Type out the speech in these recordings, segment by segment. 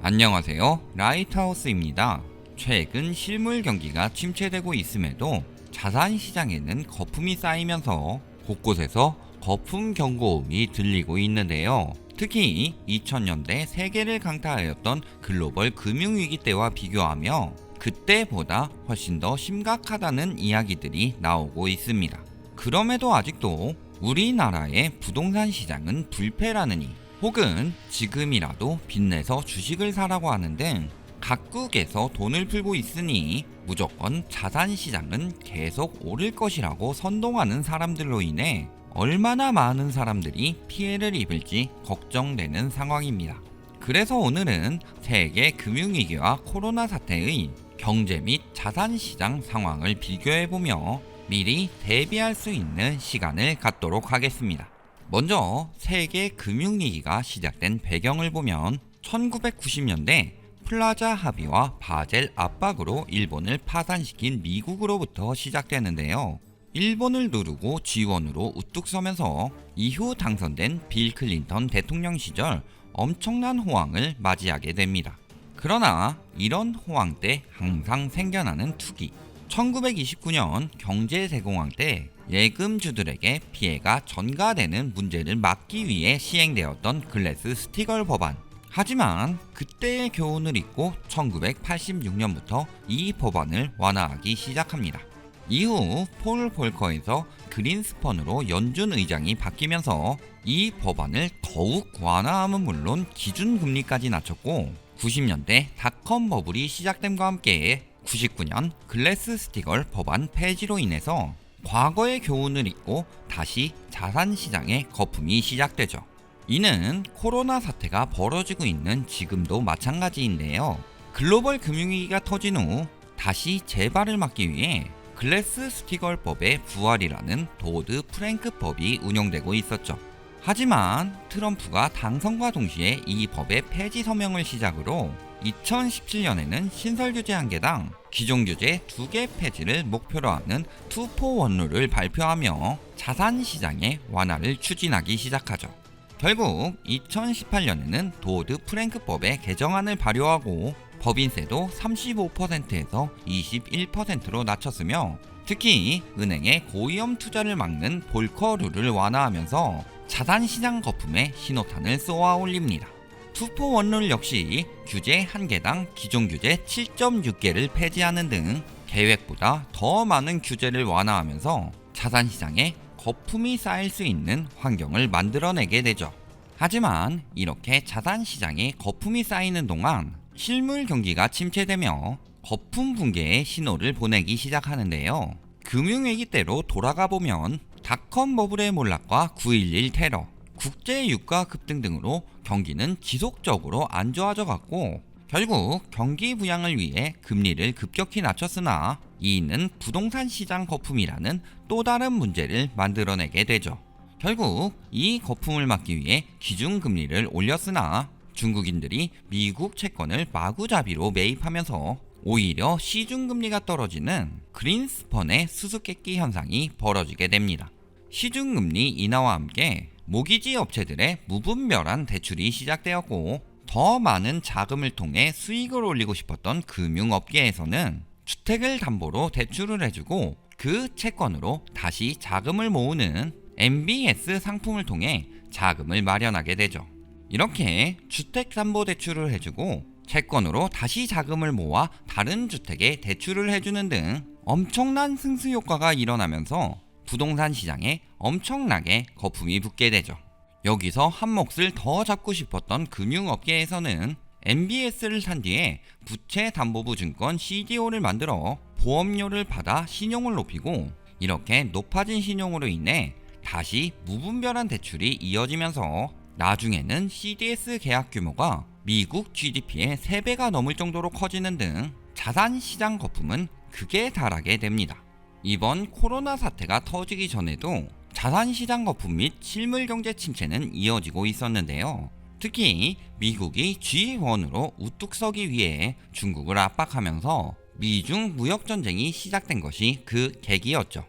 안녕하세요. 라이트하우스입니다. 최근 실물 경기가 침체되고 있음에도 자산 시장에는 거품이 쌓이면서 곳곳에서 거품 경고음이 들리고 있는데요. 특히 2000년대 세계를 강타하였던 글로벌 금융위기 때와 비교하며 그때보다 훨씬 더 심각하다는 이야기들이 나오고 있습니다. 그럼에도 아직도 우리나라의 부동산 시장은 불패라느니 혹은 지금이라도 빚내서 주식을 사라고 하는 등 각국에서 돈을 풀고 있으니 무조건 자산 시장은 계속 오를 것이라고 선동하는 사람들로 인해 얼마나 많은 사람들이 피해를 입을지 걱정되는 상황입니다. 그래서 오늘은 세계 금융위기와 코로나 사태의 경제 및 자산 시장 상황을 비교해보며 미리 대비할 수 있는 시간을 갖도록 하겠습니다. 먼저 세계 금융위기가 시작된 배경을 보면 1990년대 플라자 합의와 바젤 압박으로 일본을 파산시킨 미국으로부터 시작되는데요. 일본을 누르고 G1으로 우뚝 서면서 이후 당선된 빌 클린턴 대통령 시절 엄청난 호황을 맞이하게 됩니다. 그러나 이런 호황 때 항상 생겨나는 투기. 1929년 경제대공황 때 예금주들에게 피해가 전가되는 문제를 막기 위해 시행되었던 글래스 스티걸 법안. 하지만 그때의 교훈을 잊고 1986년부터 이 법안을 완화하기 시작합니다. 이후 폴 볼커에서 그린스펀으로 연준 의장이 바뀌면서 이 법안을 더욱 완화함은 물론 기준금리까지 낮췄고 90년대 닷컴 버블이 시작됨과 함께 99년 글래스 스티걸 법안 폐지로 인해서 과거의 교훈을 잊고 다시 자산시장의 거품이 시작되죠. 이는 코로나 사태가 벌어지고 있는 지금도 마찬가지인데요. 글로벌 금융위기가 터진 후 다시 재발을 막기 위해 글래스 스티걸법의 부활이라는 도드 프랭크법이 운용되고 있었죠. 하지만 트럼프가 당선과 동시에 이 법의 폐지 서명을 시작으로 2017년에는 신설 규제 1개당 기존 규제 2개 폐지를 목표로 하는 2-for-1 룰을 발표하며 자산 시장의 완화를 추진하기 시작하죠. 결국 2018년에는 도드 프랭크법의 개정안을 발효하고 법인세도 35%에서 21%로 낮췄으며 특히 은행의 고위험 투자를 막는 볼커 룰을 완화하면서 자산시장 거품에 신호탄을 쏘아 올립니다. 2-for-1 룰 역시 규제 1개당 기존 규제 7.6개를 폐지하는 등 계획보다 더 많은 규제를 완화하면서 자산시장에 거품이 쌓일 수 있는 환경을 만들어내게 되죠. 하지만 이렇게 자산시장에 거품이 쌓이는 동안 실물 경기가 침체되며 거품 붕괴의 신호를 보내기 시작하는데요. 금융위기 때로 돌아가 보면 닷컴 버블의 몰락과 9.11 테러, 국제 유가 급등 등으로 경기는 지속적으로 안 좋아져 갔고 결국 경기 부양을 위해 금리를 급격히 낮췄으나 이는 부동산 시장 거품이라는 또 다른 문제를 만들어내게 되죠. 결국 이 거품을 막기 위해 기준금리를 올렸으나 중국인들이 미국 채권을 마구잡이로 매입하면서 오히려 시중금리가 떨어지는 그린스펀의 수수께끼 현상이 벌어지게 됩니다. 시중금리 인하와 함께 모기지 업체들의 무분별한 대출이 시작되었고 더 많은 자금을 통해 수익을 올리고 싶었던 금융업계에서는 주택을 담보로 대출을 해주고 그 채권으로 다시 자금을 모으는 MBS 상품을 통해 자금을 마련하게 되죠. 이렇게 주택담보대출을 해주고 채권으로 다시 자금을 모아 다른 주택에 대출을 해주는 등 엄청난 승수효과가 일어나면서 부동산 시장에 엄청나게 거품이 붙게 되죠. 여기서 한 몫을 더 잡고 싶었던 금융업계에서는 MBS를 산 뒤에 부채담보부 증권 CDO를 만들어 보험료를 받아 신용을 높이고 이렇게 높아진 신용으로 인해 다시 무분별한 대출이 이어지면서 나중에는 CDS 계약 규모가 미국 GDP의 3배가 넘을 정도로 커지는 등 자산시장 거품은 극에 달하게 됩니다. 이번 코로나 사태가 터지기 전에도 자산시장 거품 및 실물경제 침체는 이어지고 있었는데요. 특히 미국이 G1으로 우뚝 서기 위해 중국을 압박하면서 미중 무역전쟁이 시작된 것이 그 계기였죠.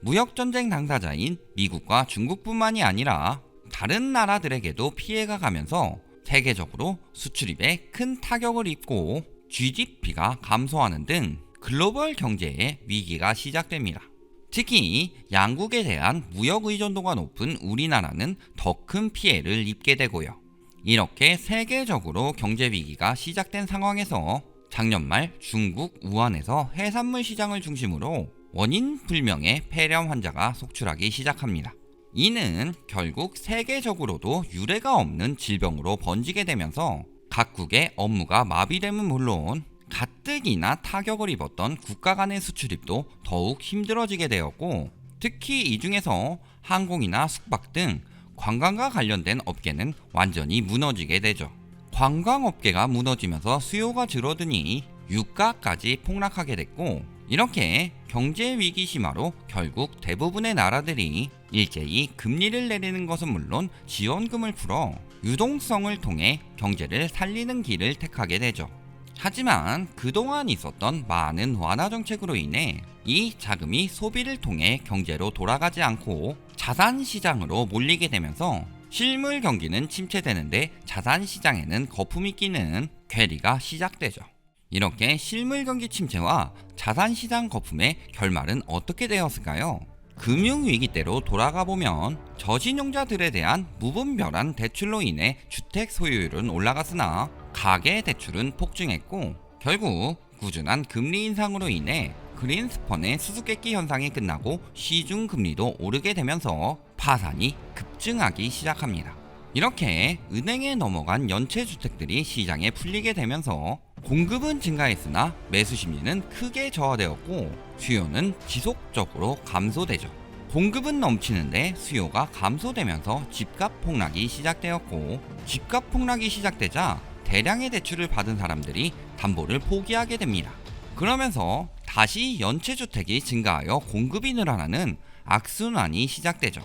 무역전쟁 당사자인 미국과 중국뿐만이 아니라 다른 나라들에게도 피해가 가면서 세계적으로 수출입에 큰 타격을 입고 GDP가 감소하는 등 글로벌 경제의 위기가 시작됩니다. 특히 양국에 대한 무역 의존도가 높은 우리나라는 더 큰 피해를 입게 되고요. 이렇게 세계적으로 경제 위기가 시작된 상황에서 작년 말 중국 우한에서 해산물 시장을 중심으로 원인 불명의 폐렴 환자가 속출하기 시작합니다. 이는 결국 세계적으로도 유례가 없는 질병으로 번지게 되면서 각국의 업무가 마비됨은 물론 가뜩이나 타격을 입었던 국가 간의 수출입도 더욱 힘들어지게 되었고, 특히 이 중에서 항공이나 숙박 등 관광과 관련된 업계는 완전히 무너지게 되죠. 관광업계가 무너지면서 수요가 줄어드니 유가까지 폭락하게 됐고, 이렇게 경제 위기 심화로 결국 대부분의 나라들이 일제히 금리를 내리는 것은 물론 지원금을 풀어 유동성을 통해 경제를 살리는 길을 택하게 되죠. 하지만 그동안 있었던 많은 완화 정책으로 인해 이 자금이 소비를 통해 경제로 돌아가지 않고 자산 시장으로 몰리게 되면서 실물 경기는 침체되는데 자산 시장에는 거품이 끼는 괴리가 시작되죠. 이렇게 실물 경기 침체와 자산 시장 거품의 결말은 어떻게 되었을까요? 금융위기 때로 돌아가 보면 저신용자들에 대한 무분별한 대출로 인해 주택 소유율은 올라갔으나 가계 대출은 폭증했고, 결국 꾸준한 금리 인상으로 인해 그린스펀의 수수께끼 현상이 끝나고 시중금리도 오르게 되면서 파산이 급증하기 시작합니다. 이렇게 은행에 넘어간 연체주택들이 시장에 풀리게 되면서 공급은 증가했으나 매수 심리는 크게 저하되었고 수요는 지속적으로 감소되죠. 공급은 넘치는데 수요가 감소되면서 집값 폭락이 시작되었고, 집값 폭락이 시작되자 대량의 대출을 받은 사람들이 담보를 포기하게 됩니다. 그러면서 다시 연체주택이 증가하여 공급이 늘어나는 악순환이 시작되죠.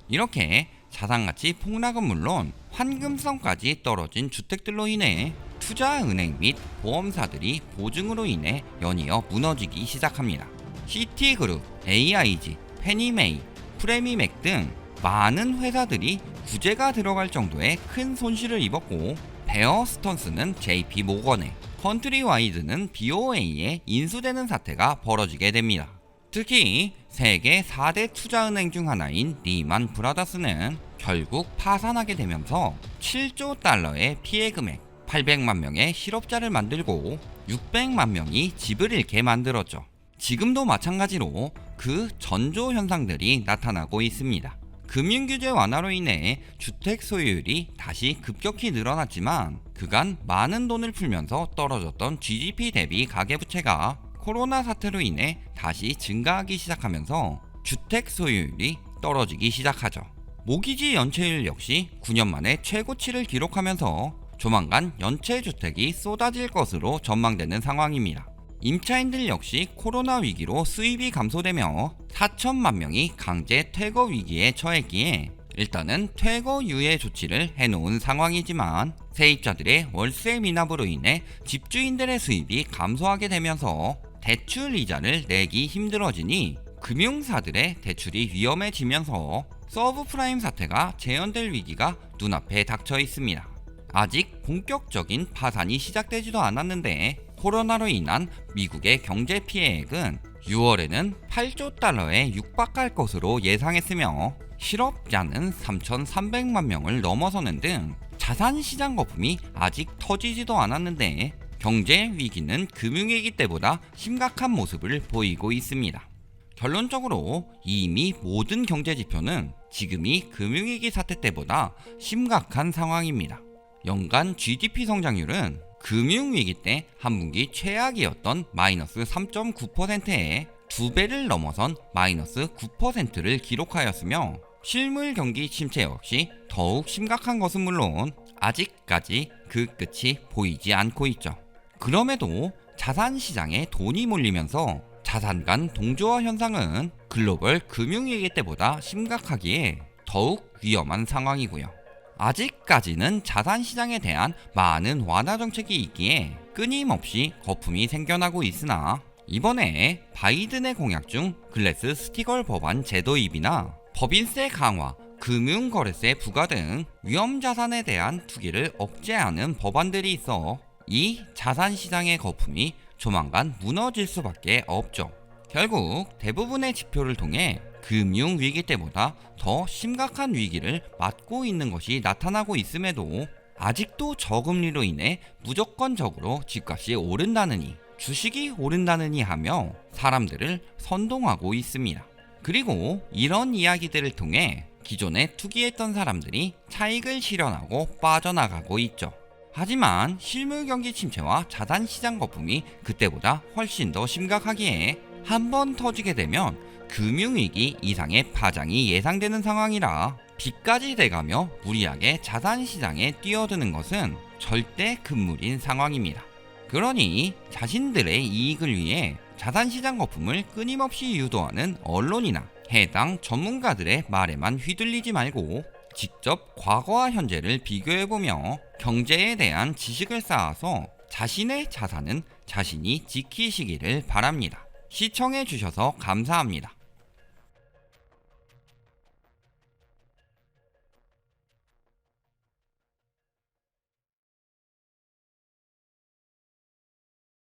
이렇게 자산가치 폭락은 물론 환금성까지 떨어진 주택들로 인해 투자은행 및 보험사들이 보증으로 인해 연이어 무너지기 시작합니다. 시티그룹, AIG, 페니메이, 프레미맥 등 많은 회사들이 구제가 들어갈 정도의 큰 손실을 입었고, 베어스턴스는 JP모건에, 컨트리와이드는 BOA에 인수되는 사태가 벌어지게 됩니다. 특히 세계 4대 투자은행 중 하나인 리만 브라더스는 결국 파산하게 되면서 7조 달러의 피해 금액, 800만 명의 실업자를 만들고 600만 명이 집을 잃게 만들었죠. 지금도 마찬가지로 그 전조 현상들이 나타나고 있습니다. 금융규제 완화로 인해 주택 소유율이 다시 급격히 늘어났지만 그간 많은 돈을 풀면서 떨어졌던 GDP 대비 가계부채가 코로나 사태로 인해 다시 증가하기 시작하면서 주택 소유율이 떨어지기 시작하죠. 모기지 연체율 역시 9년 만에 최고치를 기록하면서 조만간 연체주택이 쏟아질 것으로 전망되는 상황입니다. 임차인들 역시 코로나 위기로 수입이 감소되며 4천만 명이 강제 퇴거 위기에 처했기에 일단은 퇴거 유예 조치를 해놓은 상황이지만 세입자들의 월세 미납으로 인해 집주인들의 수입이 감소하게 되면서 대출 이자를 내기 힘들어지니 금융사들의 대출이 위험해지면서 서브프라임 사태가 재현될 위기가 눈앞에 닥쳐 있습니다. 아직 본격적인 파산이 시작되지도 않았는데 코로나로 인한 미국의 경제 피해액은 6월에는 8조 달러에 육박할 것으로 예상했으며 실업자는 3,300만 명을 넘어서는 등 자산시장 거품이 아직 터지지도 않았는데 경제 위기는 금융위기 때보다 심각한 모습을 보이고 있습니다. 결론적으로 이미 모든 경제 지표는 지금이 금융위기 사태 때보다 심각한 상황입니다. 연간 GDP 성장률은 금융위기 때 한 분기 최악이었던 마이너스 3.9%에 2배를 넘어선 마이너스 9%를 기록하였으며 실물 경기 침체 역시 더욱 심각한 것은 물론 아직까지 그 끝이 보이지 않고 있죠. 그럼에도 자산시장에 돈이 몰리면서 자산 간 동조화 현상은 글로벌 금융위기 때보다 심각하기에 더욱 위험한 상황이고요. 아직까지는 자산시장에 대한 많은 완화 정책이 있기에 끊임없이 거품이 생겨나고 있으나 이번에 바이든의 공약 중 글래스 스티걸 법안 제도입이나 법인세 강화, 금융거래세 부과 등 위험자산에 대한 투기를 억제하는 법안들이 있어 이 자산시장의 거품이 조만간 무너질 수밖에 없죠. 결국 대부분의 지표를 통해 금융위기 때보다 더 심각한 위기를 맞고 있는 것이 나타나고 있음에도 아직도 저금리로 인해 무조건적으로 집값이 오른다느니 주식이 오른다느니 하며 사람들을 선동하고 있습니다. 그리고 이런 이야기들을 통해 기존에 투기했던 사람들이 차익을 실현하고 빠져나가고 있죠. 하지만 실물 경기 침체와 자산시장 거품이 그때보다 훨씬 더 심각하기에 한번 터지게 되면 금융위기 이상의 파장이 예상되는 상황이라 빚까지 돼가며 무리하게 자산시장에 뛰어드는 것은 절대 금물인 상황입니다. 그러니 자신들의 이익을 위해 자산시장 거품을 끊임없이 유도하는 언론이나 해당 전문가들의 말에만 휘둘리지 말고 직접 과거와 현재를 비교해보며 경제에 대한 지식을 쌓아서 자신의 자산은 자신이 지키시기를 바랍니다. 시청해주셔서 감사합니다.